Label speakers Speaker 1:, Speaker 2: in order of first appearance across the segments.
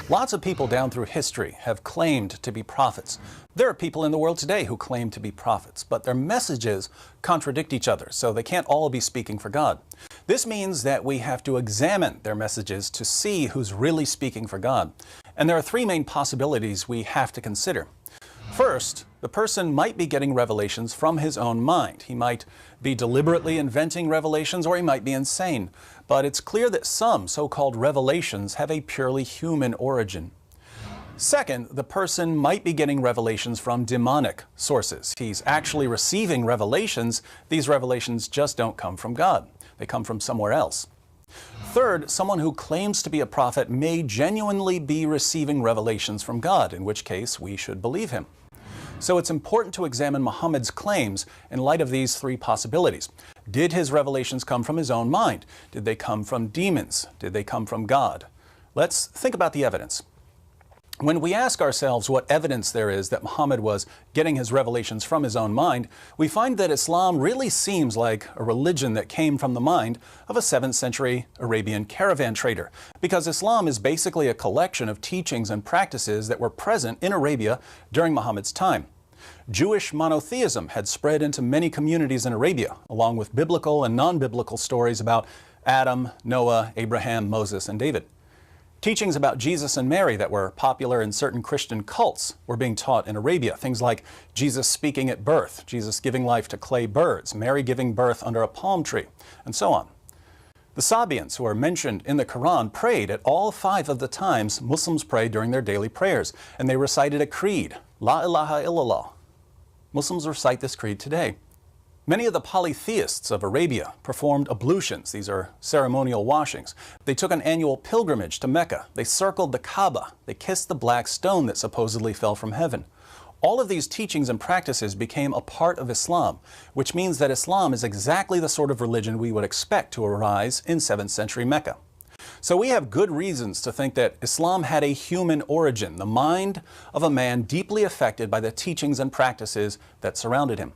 Speaker 1: Lots of people down through history have claimed to be prophets. There are people in the world today who claim to be prophets, but their messages contradict each other, so they can't all be speaking for God. This means that we have to examine their messages to see who's really speaking for God. And there are three main possibilities we have to consider. First, the person might be getting revelations from his own mind. He might be deliberately inventing revelations, or he might be insane. But it's clear that some so-called revelations have a purely human origin. Second, the person might be getting revelations from demonic sources. He's actually receiving revelations. These revelations just don't come from God. They come from somewhere else. Third, someone who claims to be a prophet may genuinely be receiving revelations from God, in which case we should believe him. So it's important to examine Muhammad's claims in light of these three possibilities. Did his revelations come from his own mind? Did they come from demons? Did they come from God? Let's think about the evidence. When we ask ourselves what evidence there is that Muhammad was getting his revelations from his own mind, we find that Islam really seems like a religion that came from the mind of a 7th century Arabian caravan trader, because Islam is basically a collection of teachings and practices that were present in Arabia during Muhammad's time. Jewish monotheism had spread into many communities in Arabia, along with biblical and non-biblical stories about Adam, Noah, Abraham, Moses, and David. Teachings about Jesus and Mary that were popular in certain Christian cults were being taught in Arabia. Things like Jesus speaking at birth, Jesus giving life to clay birds, Mary giving birth under a palm tree, and so on. The Sabians, who are mentioned in the Quran, prayed at all 5 of the times Muslims pray during their daily prayers, and they recited a creed, La ilaha illallah. Muslims recite this creed today. Many of the polytheists of Arabia performed ablutions. These are ceremonial washings. They took an annual pilgrimage to Mecca. They circled the Kaaba. They kissed the black stone that supposedly fell from heaven. All of these teachings and practices became a part of Islam, which means that Islam is exactly the sort of religion we would expect to arise in 7th century Mecca. So we have good reasons to think that Islam had a human origin, the mind of a man deeply affected by the teachings and practices that surrounded him.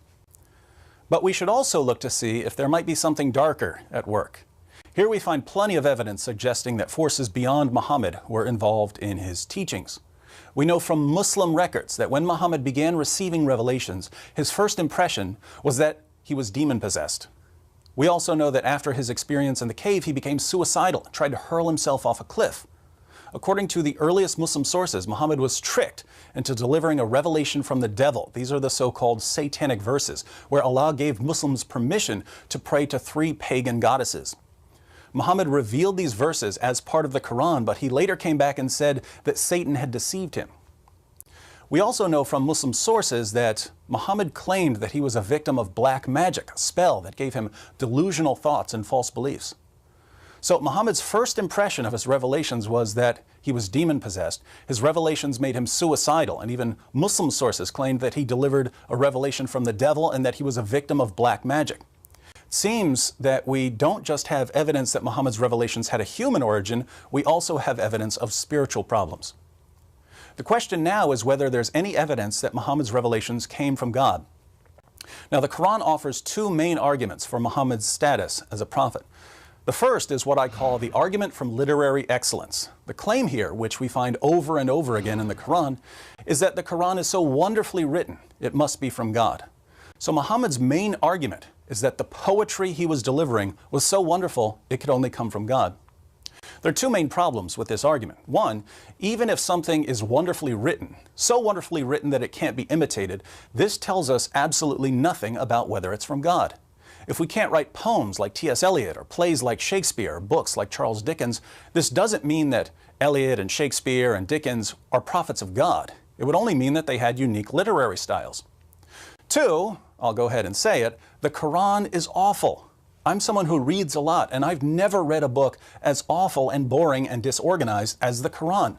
Speaker 1: But we should also look to see if there might be something darker at work. Here we find plenty of evidence suggesting that forces beyond Muhammad were involved in his teachings. We know from Muslim records that when Muhammad began receiving revelations, his first impression was that he was demon-possessed. We also know that after his experience in the cave, he became suicidal and tried to hurl himself off a cliff. According to the earliest Muslim sources, Muhammad was tricked into delivering a revelation from the devil. These are the so-called satanic verses, where Allah gave Muslims permission to pray to 3 pagan goddesses. Muhammad revealed these verses as part of the Quran, but he later came back and said that Satan had deceived him. We also know from Muslim sources that Muhammad claimed that he was a victim of black magic, a spell that gave him delusional thoughts and false beliefs. So Muhammad's first impression of his revelations was that he was demon-possessed. His revelations made him suicidal, and even Muslim sources claimed that he delivered a revelation from the devil and that he was a victim of black magic. It seems that we don't just have evidence that Muhammad's revelations had a human origin, we also have evidence of spiritual problems. The question now is whether there's any evidence that Muhammad's revelations came from God. Now, the Quran offers 2 main arguments for Muhammad's status as a prophet. The first is what I call the argument from literary excellence. The claim here, which we find over and over again in the Quran, is that the Quran is so wonderfully written, it must be from God. So Muhammad's main argument is that the poetry he was delivering was so wonderful, it could only come from God. There are 2 main problems with this argument. One, even if something is wonderfully written, so wonderfully written that it can't be imitated, this tells us absolutely nothing about whether it's from God. If we can't write poems like T.S. Eliot, or plays like Shakespeare, or books like Charles Dickens, this doesn't mean that Eliot and Shakespeare and Dickens are prophets of God. It would only mean that they had unique literary styles. 2, I'll go ahead and say it, the Quran is awful. I'm someone who reads a lot, and I've never read a book as awful and boring and disorganized as the Quran.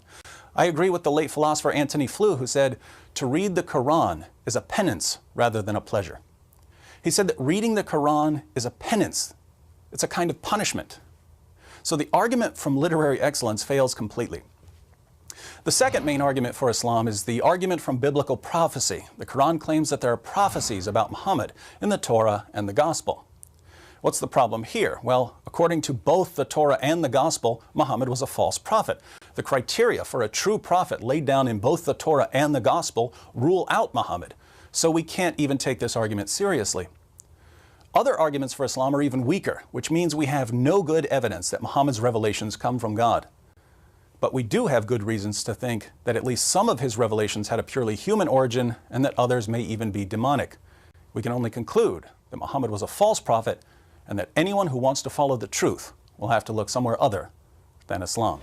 Speaker 1: I agree with the late philosopher Antony Flew, who said, to read the Quran is a penance rather than a pleasure. He said that reading the Quran is a penance. It's a kind of punishment. So the argument from literary excellence fails completely. The second main argument for Islam is the argument from biblical prophecy. The Quran claims that there are prophecies about Muhammad in the Torah and the Gospel. What's the problem here? Well, according to both the Torah and the Gospel, Muhammad was a false prophet. The criteria for a true prophet laid down in both the Torah and the Gospel rule out Muhammad, so we can't even take this argument seriously. Other arguments for Islam are even weaker, which means we have no good evidence that Muhammad's revelations come from God. But we do have good reasons to think that at least some of his revelations had a purely human origin and that others may even be demonic. We can only conclude that Muhammad was a false prophet and that anyone who wants to follow the truth will have to look somewhere other than Islam.